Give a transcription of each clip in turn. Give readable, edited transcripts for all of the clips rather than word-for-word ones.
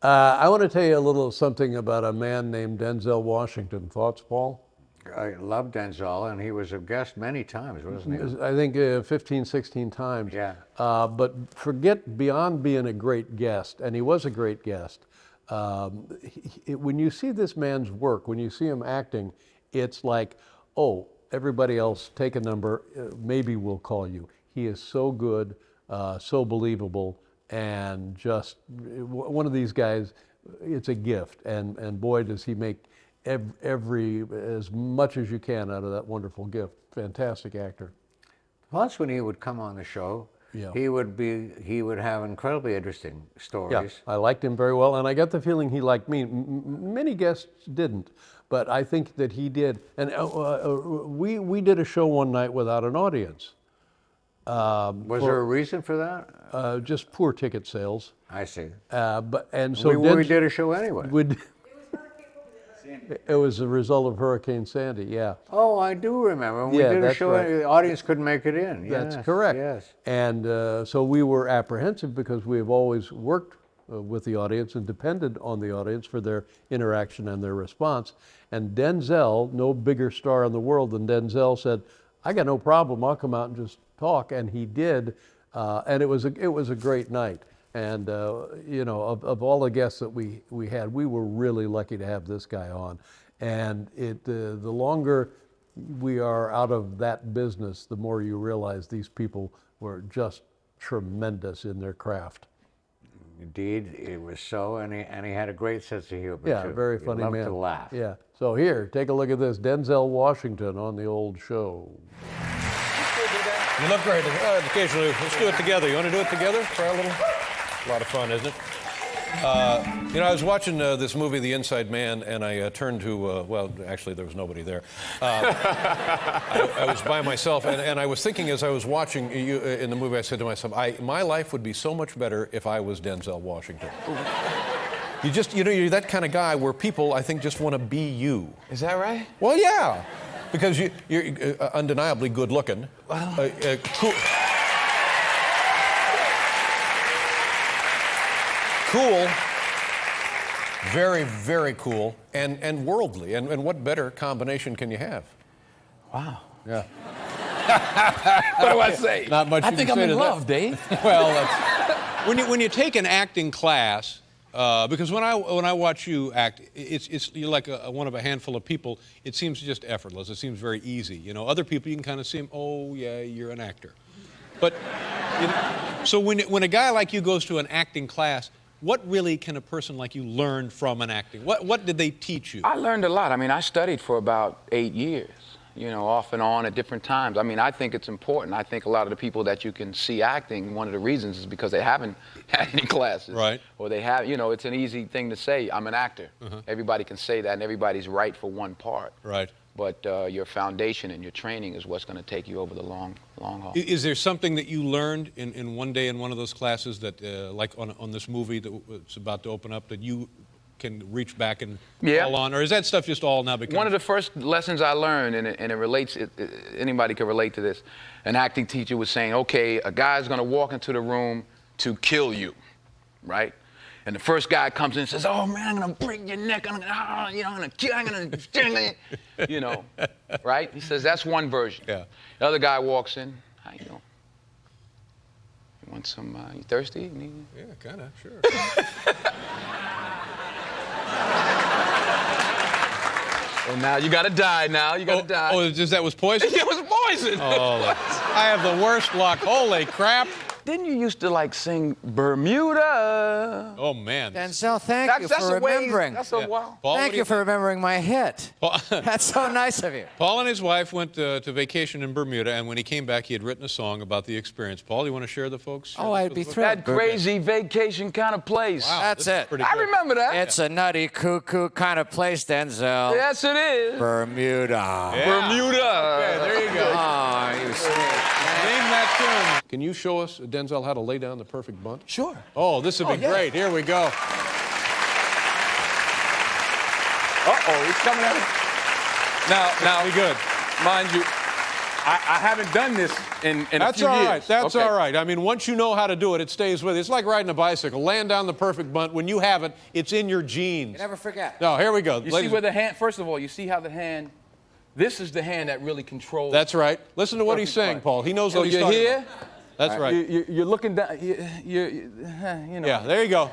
I want to tell you a little something about a man named Denzel Washington. Thoughts, Paul? I love Denzel, and he was a guest many times, wasn't he? I think 15, 16 times. Yeah. But forget beyond being a great guest, and he was a great guest. When you see this man's work, when you see him acting, it's like, oh, everybody else, take a number, maybe we'll call you. He is so good, so believable, and just one of these guys, it's a gift. And boy, does he make every as much as you can out of that wonderful gift. Fantastic actor. Plus, when he would come on the show, Yeah. he would have incredibly interesting Yeah, stories. I liked him very well, and I got the feeling he liked me. Many guests didn't, but I think that he did. And we did a show one night without an audience. Was there a reason for that? Just poor ticket sales. I see. So We did a show anyway. It was a result of Hurricane Sandy. Yeah. Oh, I do remember. When we Yeah, did a that's show, right. the audience couldn't make it in. That's Yes, correct. Yes. And so we were apprehensive because we have always worked with the audience and depended on the audience for their interaction and their response. And Denzel, no bigger star in the world than Denzel, said, "I got no problem. I'll come out and just talk." And he did, and it was a great night. And you know, of all the guests that we had, we were really lucky to have this guy on. And the longer we are out of that business, the more you realize these people were just tremendous in their craft. Indeed, it was so, and he had a great sense of humor, Yeah, too. very He funny loved man. to laugh. Yeah. So here, take a look at this. Denzel Washington on the old show. You look great. Occasionally, let's do it together. You want to do it together? Try a little? A lot of fun, isn't it? You know, I was watching this movie, The Inside Man, and I turned to, well, actually, there was nobody there. I was by myself, and I was thinking as I was watching you in the movie, I said to myself, my life would be so much better if I was Denzel Washington. You know, you're that kind of guy where people, I think, just want to be you. Is that right? Well, yeah, because you're undeniably good looking. Well, Cool, very, very cool, and worldly. And what better combination can you have? wow. Yeah. What do I say? Not much I you think can I'm say in to that. love, Dave. Well, that's, when you take an acting class, because when I watch you act, you're like one of a handful of people. It seems just effortless. It seems very easy. You know, other people you can kind of see them. Oh yeah, you're an actor. But you know, so when a guy like you goes to an acting class, what really can a person like you learn from an acting? What did they teach you? I learned a lot. I mean, I studied for about 8 years, you know, off and on at different times. I mean, I think it's important. I think a lot of the people that you can see acting, one of the reasons is because they haven't had any classes. Right. Or they have, you know, it's an easy thing to say, I'm an actor. Everybody can say that, and everybody's right for one part. Right. But your foundation and your training is what's going to take you over the long haul. Is there something that you learned in one day in one of those classes that, like on this movie that's about to open up, that you can reach back and fall on? Or is that stuff just all now become... One of the first lessons I learned, and it relates, anybody can relate to this, an acting teacher was saying, okay, a guy's going to walk into the room to kill you, right? And the first guy comes in and says, "Oh man, I'm gonna break your neck. I'm gonna kill you. You know, right?" He says that's one version. Yeah. The other guy walks in. How you doing? You want some? You thirsty? Yeah, kind of, sure. Oh, now you gotta die. Now you gotta die. Oh, that was poison? It was poison. Oh, I have the worst luck. Holy crap. Didn't you used to like sing Bermuda? Oh, man. Denzel, thank you for remembering. That's a wow. Paul, Thank you for remembering my hit. Paul, That's so nice of you. Paul and his wife went to vacation in Bermuda, and when he came back, he had written a song about the experience. Paul, you want to share the folks? Oh, I'd be thrilled. That crazy vacation kind of place. Wow, That's this is it. pretty I good. remember that. It's a nutty, cuckoo kind of place, Denzel. Yes, it is. Bermuda. Yeah. Bermuda. Okay, there you go. Oh, you sweet. Name that tune. Can you show us, Denzel, how to lay down the perfect bunt? Sure. Oh, this would be great. Here we go. Uh-oh, he's coming at us. Now, Be good. mind you, I haven't done this in a That's few all years. right. That's Okay. all right. I mean, once you know how to do it, it stays with you. It's like riding a bicycle. Land down the perfect bunt. When you have it, it's in your genes. Never forget. No, here we go. You see where the hand, first of all, you see how the hand, this is the hand that really controls. That's right. Listen to what he's saying, Paul. He knows So what he's you're talking here. about. That's right. You're looking down, you know. Yeah, there you go.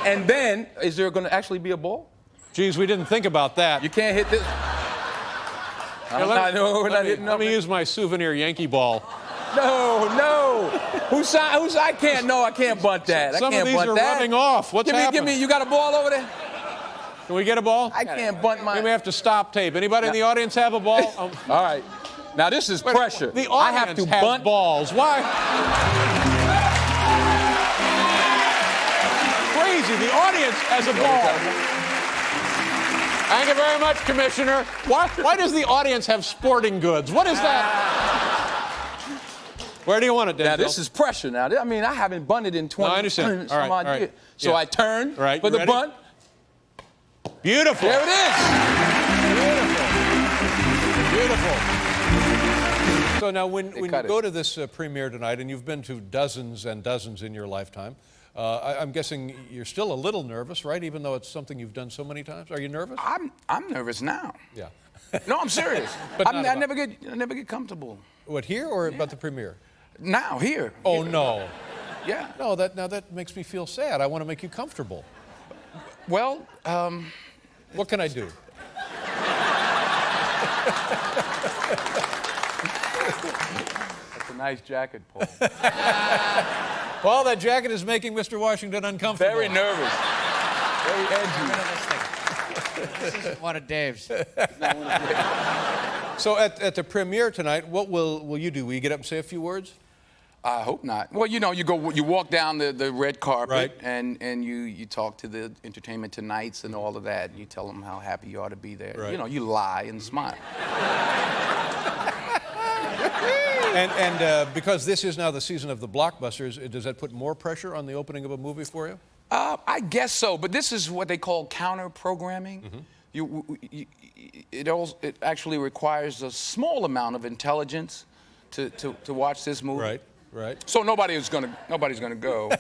And then, is there going to actually be a ball? Geez, we didn't think about that. You can't hit this. Here, let me use my souvenir Yankee ball. No. I can't bunt that. Some I can't of these bunt are that. rubbing off. What's happening? You got a ball over there? Can we get a ball? I can't bunt my. We may have to stop tape. Anybody in the audience have a ball? All right. Now this is pressure. The I audience have to has bunt. balls. Why? Crazy. The audience has a ball. Thank you very much, Commissioner. Why does the audience have sporting goods? What is that? Where do you want it, Denzel? Now this is pressure. Now I mean I haven't bunted in 20. No, I understand. some All right, odd all right. years. So Yeah. I turn Right, for you the ready? bunt. Beautiful. There it is. Beautiful. So now, when you cut go it. to this premiere tonight, and you've been to dozens and dozens in your lifetime, I'm guessing you're still a little nervous, right? Even though it's something you've done so many times. Are you nervous? I'm nervous now. Yeah. No, I'm serious. But I not about- never get comfortable. What, here or about the premiere? Now here. Oh no. Yeah. No, that makes me feel sad. I want to make you comfortable. Well, What can I do? that's a nice jacket, Paul. Well, that jacket is making Mr. Washington uncomfortable. Very nervous. Very edgy. This isn't one of Dave's. So at the premiere tonight, what will you do? Will you get up and say a few words? I hope not. Well, you know, you walk down the red carpet Right. and you talk to the Entertainment Tonights and all of that. And you tell them how happy you are to be there. Right. You know, you lie and smile. And because this is now the season of the blockbusters, does that put more pressure on the opening of a movie for you? I guess so, but this is what they call counter programming. It actually requires a small amount of intelligence to watch this movie. Right. So nobody's gonna go.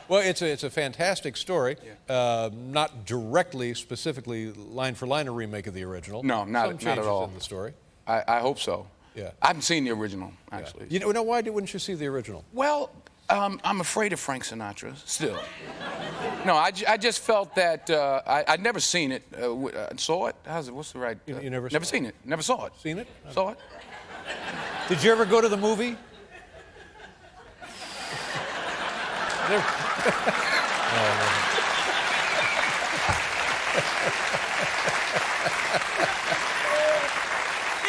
Well, it's a fantastic story. Not directly, specifically, line for line a remake of the original. No, Some not at changes all. in the story. I hope so. Yeah. I haven't seen the original actually. You know why wouldn't you see the original? Well, I'm afraid of Frank Sinatra still. No, I just felt that I'd never seen it. Saw it? How's it? What's the right? You never never saw seen it. Never saw it. Seen it? Saw it. Did you ever go to the movie? Never.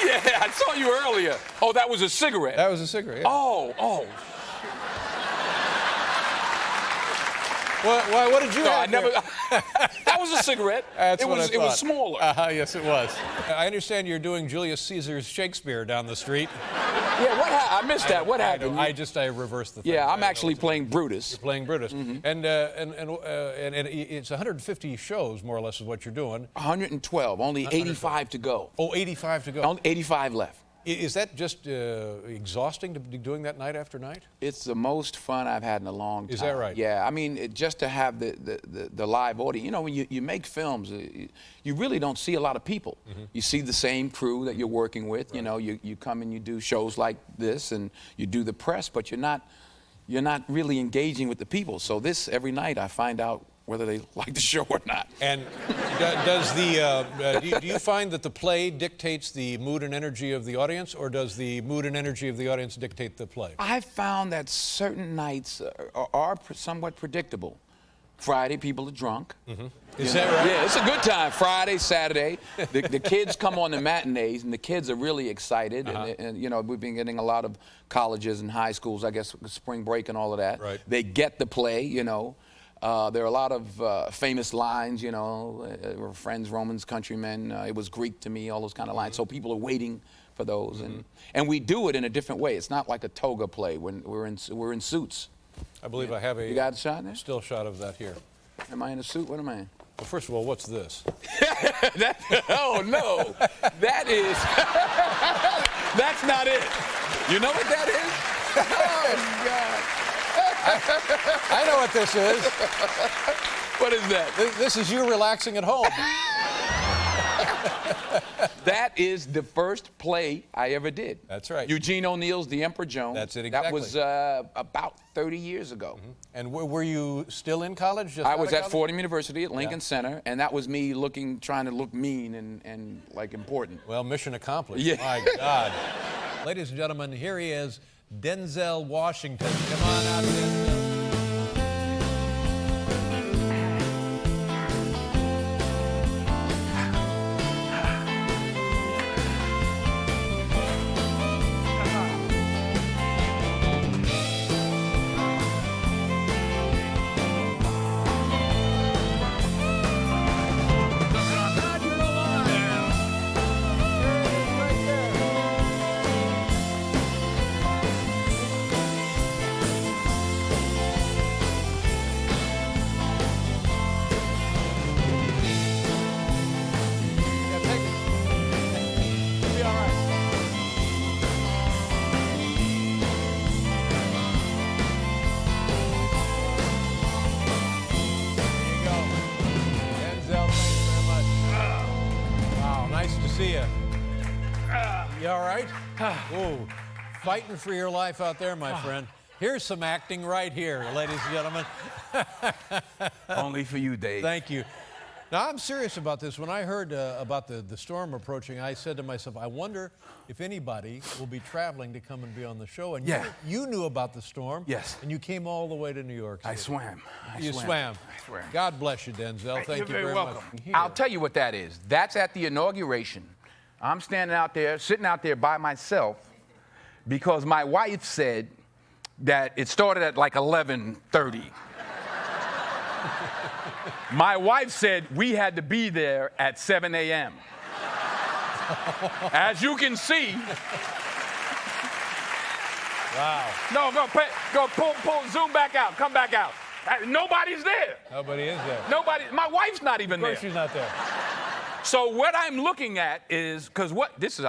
Yeah, I saw you earlier. Oh, that was a cigarette. That was a cigarette. Yeah. Oh. What did you No, have I never. there? That was a cigarette. That's it what was. I It was thought. smaller. Yes, it was. I understand you're doing Julius Caesar's Shakespeare down the street. Yeah. What happened? I missed that. What happened? I reversed the thing. Yeah, I I'm don't actually know. playing Brutus. You're playing Brutus. And it's 150 shows, more or less, is what you're doing. 112. Only 85 to go. Oh, 85 to go. Only 85 left. Is that just exhausting to be doing that night after night? It's the most fun I've had in a long time. Is that right? Yeah, I mean, just to have the live audience. You know, when you make films, you really don't see a lot of people. You see the same crew that you're working with. Right. You know, you come and you do shows like this, and you do the press, but you're not really engaging with the people. So this, every night, I find out whether they like the show or not. And do you find that the play dictates the mood and energy of the audience, or does the mood and energy of the audience dictate the play? I've found that certain nights are somewhat predictable. Friday, people are drunk. Is that right? Yeah, it's a good time. Friday, Saturday. The kids come on the matinees, and the kids are really excited. And you know, we've been getting a lot of colleges and high schools, I guess, spring break and all of that. Right. They get the play, you know. There are a lot of famous lines, you know, we're friends, Romans, countrymen, it was Greek to me, all those kind of lines. So people are waiting for those. And we do it in a different way. It's not like a toga play when we're in suits. I believe I have a You got a shot there? still shot of that here. Am I in a suit? What am I in? Well, first of all, what's this? Oh, no. That is, that's not it. You know what that is? Oh, God. I know what this is. What is that? This is you relaxing at home. That is the first play I ever did. That's right. Eugene O'Neill's The Emperor Jones. That's it, That exactly. was about 30 years ago. And were you still in college? Just I out was of at college? Fordham University at Lincoln Center, and that was me trying to look mean and like important. Well, mission accomplished. Yeah. My God. Ladies and gentlemen, here he is, Denzel Washington. Come on out, Denzel. Yeah, take it. You'll be all right. There you go. Denzel, thank you very much. Wow, nice to see you. You all right? Whoa. Fighting for your life out there, my friend. Here's some acting right here, ladies and gentlemen. Only for you, Dave. Thank you. Now, I'm serious about this. When I heard about the storm approaching, I said to myself, I wonder if anybody will be traveling to come and be on the show. And Yeah. you knew about the storm. Yes. And you came all the way to New York City. I swam. You swam. I swam. God bless you, Denzel. Thank You're you very very welcome. much. I'll tell you what that is. That's at the inauguration. I'm standing out there, sitting out there by myself, because my wife said that it started at like 11:30. My wife said we had to be there at 7 a.m. As you can see. Wow. No, go pull, zoom back out, come back out. Nobody's there. Nobody is there. Nobody, my wife's not even Of course there. she's not there. So what I'm looking at is, I'll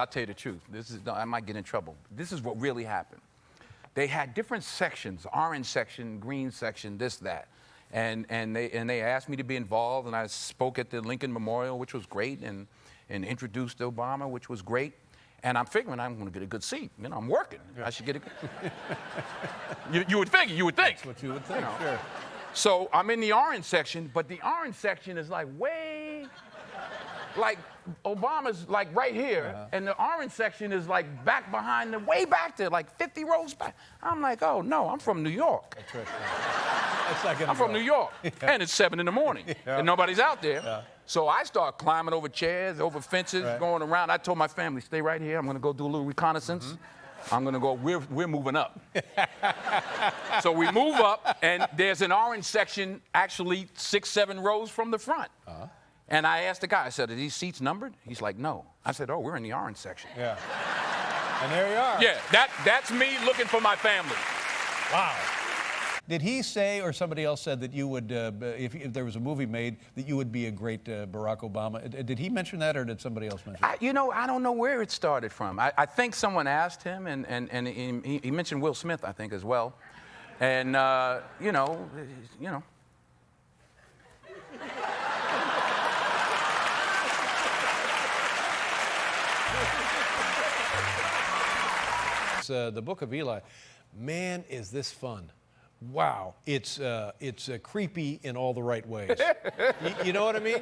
tell you the truth. I might get in trouble. This is what really happened. They had different sections, orange section, green section, this, that. And they asked me to be involved, and I spoke at the Lincoln Memorial, which was great, and introduced Obama, which was great. And I'm figuring I'm going to get a good seat. You know, I'm working. Yeah. I should get a good... you would figure, you would think. That's what you would think, You know. sure. So I'm in the orange section, but the orange section is like way... Like Obama's like right here, and the orange section is like back behind the, way back there, like 50 rows back. I'm like, oh no, I'm from New York. That's right. That's not gonna I'm from go. New York, and it's 7 in the morning, and nobody's out there. Yeah. So I start climbing over chairs, over fences, Right. going around. I told my family, stay right here. I'm gonna go do a little reconnaissance. I'm gonna go, we're moving up. So we move up, and there's an orange section actually 6, 7 rows from the front. And I asked the guy, I said, are these seats numbered? He's like, no. I said, oh, we're in the orange section. Yeah. And there you are. Yeah, that's me looking for my family. Wow. Did he say, or somebody else said, that you would, if there was a movie made, that you would be a great Barack Obama? Did he mention that, or did somebody else mention it? I don't know where it started from. I think someone asked him, and he mentioned Will Smith, I think, as well. And, you know. The Book of Eli. Man, is this fun. Wow. It's creepy in all the right ways. You know what I mean?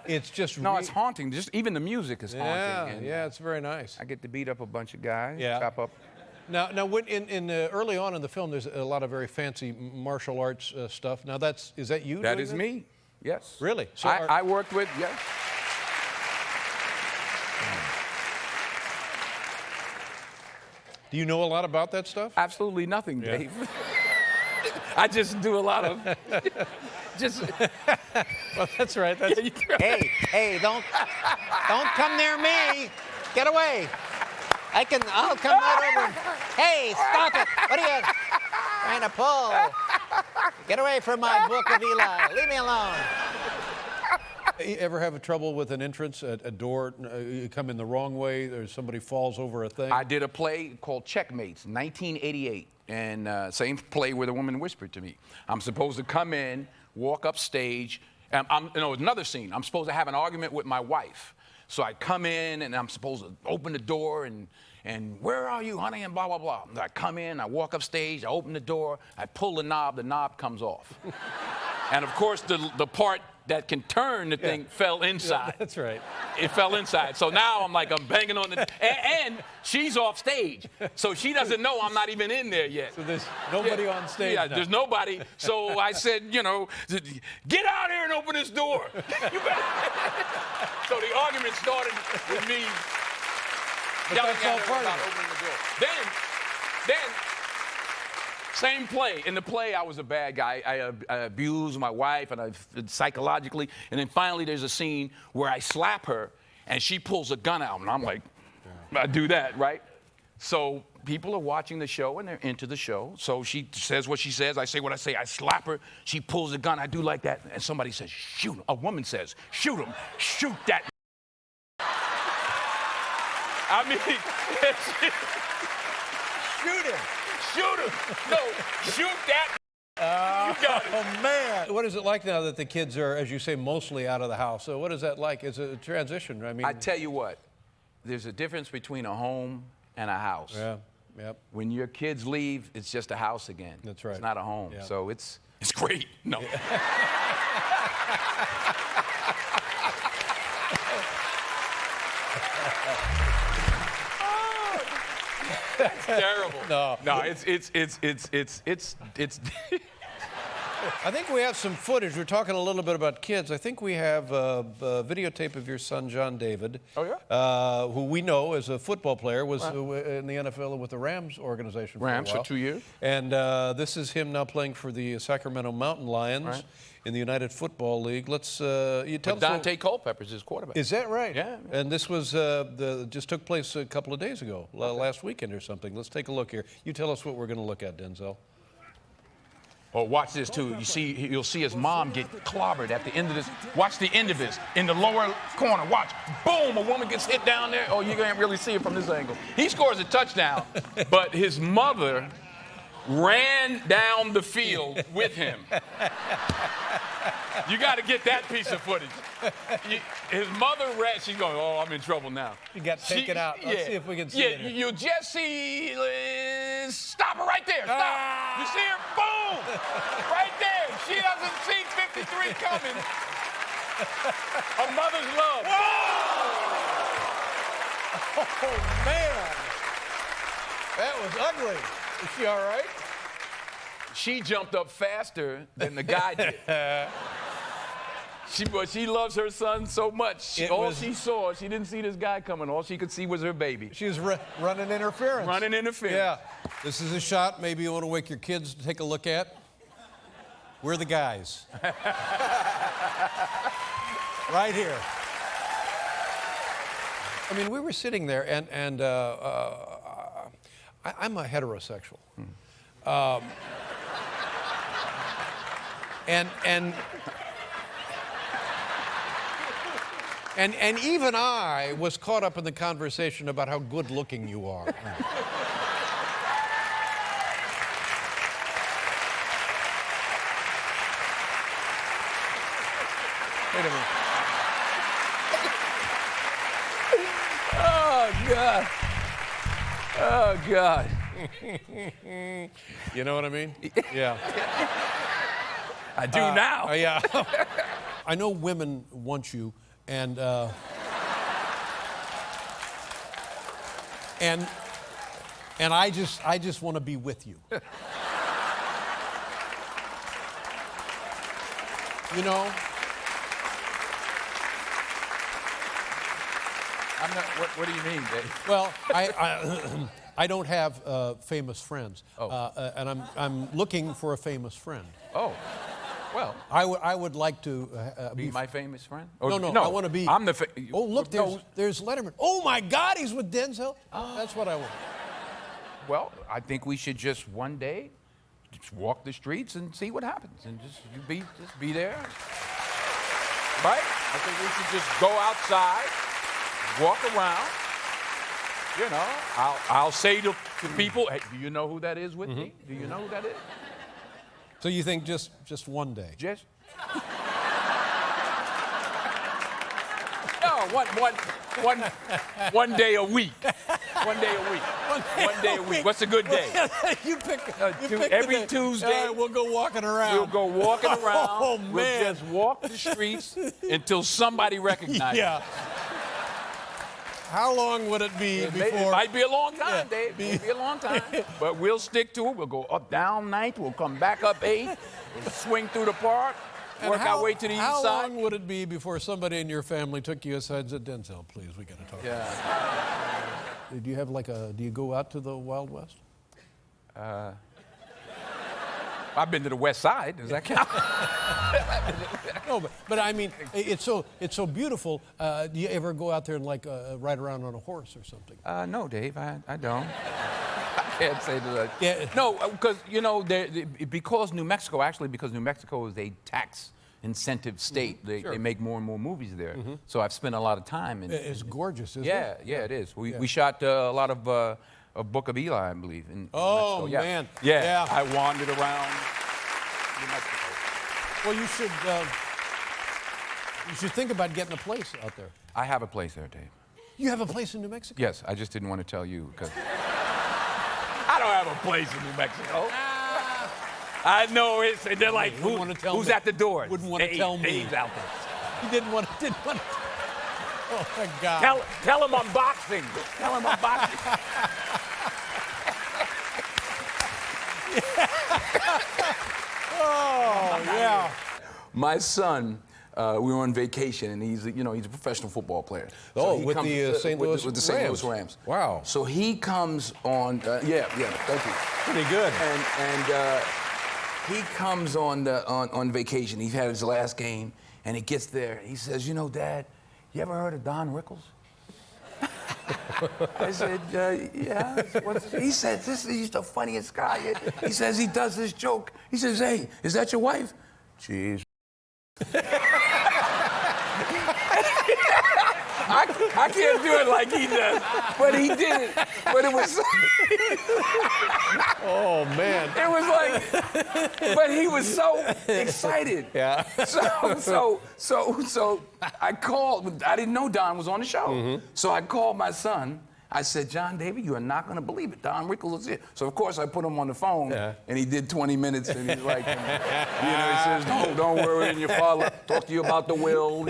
It's just No, it's haunting. Just even the music is haunting. Yeah, And yeah, it's very nice. I get to beat up a bunch of guys, Yeah. chop up. Now, when early on in the film, there's a lot of very fancy martial arts stuff. Now, is that you? That doing is this? me. Yes. Really? So I worked with, yes. Do you know a lot about that stuff? Absolutely nothing, Yeah. Dave. I just do a lot of just. Well, that's right. That's, Hey, don't come near me. Get away. I'll come right over. Hey, stop it. What are you trying to pull? Get away from my Book of Eli. Leave me alone. You ever have a trouble with an entrance, a door, you come in the wrong way, or somebody falls over a thing? I did a play called Checkmates, 1988, and same play where the woman whispered to me. I'm supposed to come in, walk up stage, and another scene. I'm supposed to have an argument with my wife. So I come in, and I'm supposed to open the door, and where are you, honey, and blah, blah, blah. I come in, I walk up stage, I open the door, I pull the knob comes off. And of course, the part that can turn the thing fell inside. Yeah, that's right. It fell inside. So now I'm banging on the, and she's off stage. So she doesn't know I'm not even in there yet. So there's nobody on stage Yeah, now. there's nobody. So I said, get out here and open this door. You better. So the argument started with me yelling that's all at her part of about it. opening the door. Then, same play. In the play, I was a bad guy. I abused my wife, and psychologically. And then finally, there's a scene where I slap her, and she pulls a gun out, and I'm like, I do that, right? So people are watching the show, and they're into the show. So she says what she says. I say what I say. I slap her. She pulls a gun. I do like that. And somebody says, shoot him. A woman says, shoot him. Shoot that. I mean, Shoot him. shoot him. No, shoot that. You got it. Oh, man. What is it like now that the kids are, as you say, mostly out of the house? So what is that like? It's a transition. I mean, I tell you what, there's a difference between a home and a house. yeah, yep. When your kids leave, it's just a house again. That's right. It's not a home. Yeah. So it's great. No. That's terrible. No. No, it's I think we have some footage. We're talking a little bit about kids. I think we have a videotape of your son, John David. Oh, yeah? Who we know as a football player, was in the NFL with the Rams organization for a Rams while. for 2 years. And this is him now playing for the Sacramento Mountain Lions Right. in the United Football League. Let's, you tell But us Dante Culpepper's his quarterback. Is that right? Yeah. And this was just took place a couple of days ago, last weekend or something. Let's take a look here. You tell us what we're going to look at, Denzel. Oh, watch this too. You'll see his mom get clobbered at the end of this. Watch the end of this in the lower corner. Watch, boom! A woman gets hit down there. Oh, you can't really see it from this angle. He scores a touchdown, but his mother ran down the field with him. You got to get that piece of footage. His mother ran. She's going, oh, I'm in trouble now. You got taken out. Let's see if we can see it. Yeah, you just see. Stop her right there. Stop. You see her? Boom! Right there. She doesn't see 53 coming. A mother's love. Oh, man. That was ugly. Is she all right? She jumped up faster than the guy did. She loves her son so much. She didn't see this guy coming. All she could see was her baby. She was running interference. Running interference. Yeah. This is a shot maybe you want to wake your kids to take a look at. We're the guys. Right here. I mean, we were sitting there, and I'm a heterosexual. And even I was caught up in the conversation about how good looking you are. Wait a minute. Oh, God. Oh, God. You know what I mean? Yeah. I do now. Yeah. I know women want you, and I just want to be with you. You know? What do you mean, Dave? Well, I don't have famous friends, and I'm looking for a famous friend. Oh, well. I would like to Be my famous friend? No, I want to be. I'm the. Oh, look, there's Letterman. Oh my God, he's with Denzel. That's what I want. Well, I think we should just one day just walk the streets and see what happens, and just be there. Right? I think we should just go outside, walk around. You know, I'll say to people, hey, do you know who that is with me? Do you know who that is? So you think just one day? Just. No, one day a week. One day a week. One day a week. What's a good day? you pick Every the day. Tuesday. All right, we'll go walking around. We'll go walking around. Oh, man. We'll just walk the streets until somebody recognizes Yeah. us. How long would it be It before? might be a long time, Yeah. Dave. It might be a long time. But we'll stick to it. We'll go up, down 9th. We'll come back up 8th. We'll swing through the park. And Work our way to the east How side. long would it be before somebody in your family took you aside and said, Denzel, please, we got to talk? Yeah. Do you have do you go out to the Wild West? I've been to the west side. Does that count? No, but I mean, it's so beautiful. Do you ever go out there and ride around on a horse or something? No, Dave, I don't. I can't say that. Yeah. No, because, because New Mexico is a tax incentive state. They make more and more movies there. So I've spent a lot of time. It's gorgeous, isn't Yeah, it? yeah, it is. We shot a lot of Book of Eli, I believe. In Oh, Mexico. Yeah. man. Yeah. Yeah. I wandered around New Mexico. Well, you should think about getting a place out there. I have a place there, Dave. You have a place in New Mexico? Yes, I just didn't want to tell you because I don't have a place in New Mexico. I know it's. They're like, Wouldn't wanna tell who's me. at the door? Wouldn't want to tell me. Dave's out there. You didn't want to. Oh my God. Tell him I'm boxing. Tell him I'm boxing. Oh yeah. My son, we were on vacation, and he's a professional football player. Oh, he with comes, the St. Louis with the St. Rams. Louis Rams. Wow. So he comes on. Thank you. Pretty good. And he comes on vacation. He's had his last game, and he gets there. He says, Dad, you ever heard of Don Rickles? I said, yeah. He said, he's the funniest guy. He says he does this joke. He says, hey, is that your wife? Jeez. I can't do it like he does, but he did it. But it was. Oh man. It was like, but he was so excited. Yeah. So I called. I didn't know Don was on the show. So I called my son. I said, John David, you are not going to believe it. Don Rickles is here. So of course I put him on the phone, and he did 20 minutes, and he's like, he says, don't worry, and your father talk to you about the will,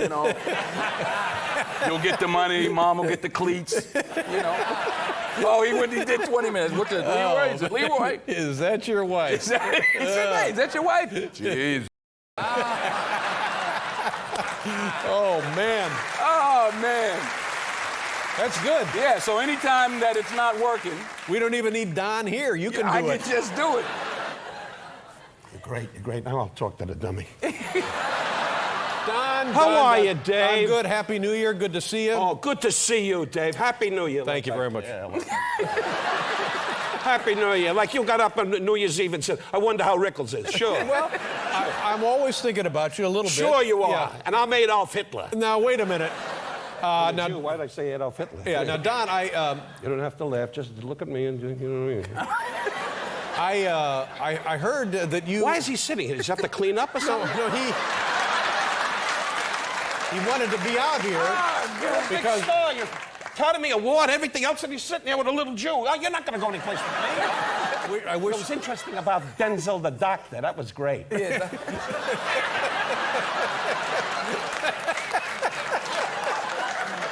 You'll get the money, Mom will get the cleats, Oh, he did 20 minutes. Look at Leroy. He said, Leroy. Is that your wife? He said, hey, is that your wife? Jeez. Oh man. Oh, man. That's good. Yeah, so anytime that it's not working, We don't even need Don here. You can do I it. can just do it. You're great. Now I'll talk to the dummy. Don, How Don, are Don. you, Dave? I'm good. Happy New Year. Good to see you. Oh, good to see you, Dave. Happy New Year. Thank you very much. Happy New Year. Like you got up on New Year's Eve and said, I wonder how Rickles is. Sure. Well, I'm always thinking about you a little bit. Sure you are. Yeah. And I'm Adolf Hitler. Now wait a minute. Now, Why did I say Adolf Hitler? yeah. Now, Don, You don't have to laugh. Just look at me and you know what I mean. I heard that you. Why is he sitting here? Does he have to clean up or something? No, he wanted to be out here because. You're Academy Award, everything else, and he's sitting there with a little Jew. Oh, you're not going to go anyplace with me. I wish. What was interesting about Denzel the doctor, that was great. Yeah,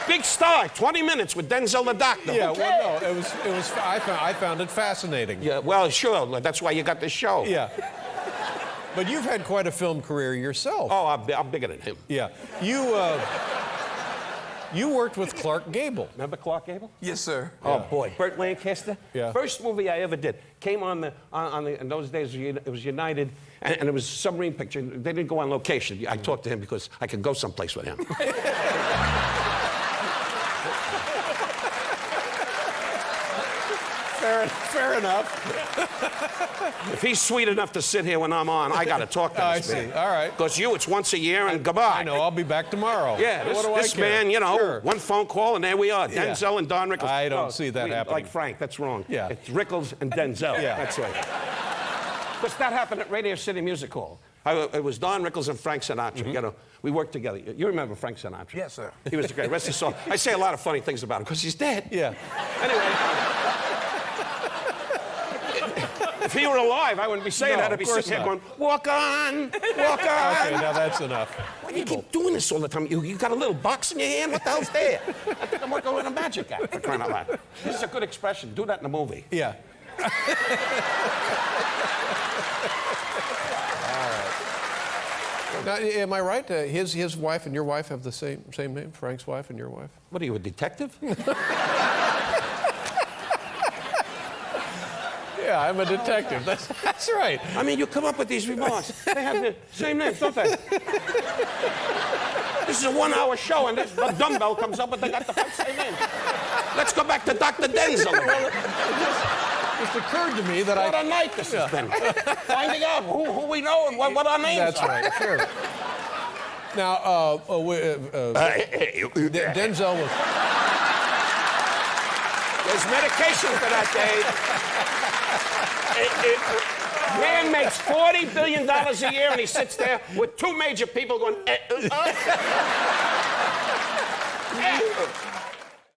Big star, 20 minutes with Denzel the doctor. Yeah, well, no, it was. I found it fascinating. Yeah, well, sure. That's why you got this show. Yeah. But you've had quite a film career yourself. Oh, I'm bigger than him. Yeah. You worked with Clark Gable. Remember Clark Gable? yes, sir. Oh boy, Burt Lancaster. Yeah. First movie I ever did came on the in those days it was United, and it was a submarine picture. They didn't go on location. I talked to him because I could go someplace with him. Fair enough. If he's sweet enough to sit here when I'm on, I got to talk to I this see. man. All right. Because you, it's once a year and goodbye. I know. I'll be back tomorrow. Yeah, What do I this care? man, you know, Sure. one phone call and there we are. Yeah. Denzel and Don Rickles. I don't see that happening. Like Frank, that's wrong. Yeah. It's Rickles and Denzel. Yeah. That's right. Because that happened at Radio City Music Hall. It was Don Rickles and Frank Sinatra. You know, we worked together. You remember Frank Sinatra? Yes, sir. He was the great. Rest his soul. I say a lot of funny things about him because he's dead. Yeah. Anyway. If he were alive, I wouldn't be saying No, that. I'd be of course sitting here not. going, walk on, walk on. Okay, now that's enough. Why do you keep doing this all the time? You got a little box in your hand? What the hell's there? I think I'm working with a magic act, for crying out loud. This is a good expression. Do that in a movie. Yeah. Now, am I right? His wife and your wife have the same name? Frank's wife and your wife? What are you, a detective? Yeah, I'm a detective. That's right. I mean, you come up with these remarks. They have the same names, don't they? This is a 1-hour show, and this a dumbbell comes up, but they got the same name. Let's go back to Dr. Denzel. It occurred to me that What a night this has been. Finding out who we know and what our names That's are. right, sure. Now, Denzel was... There's medication for that, Dave. Man makes $40 billion a year, and he sits there with two major people going,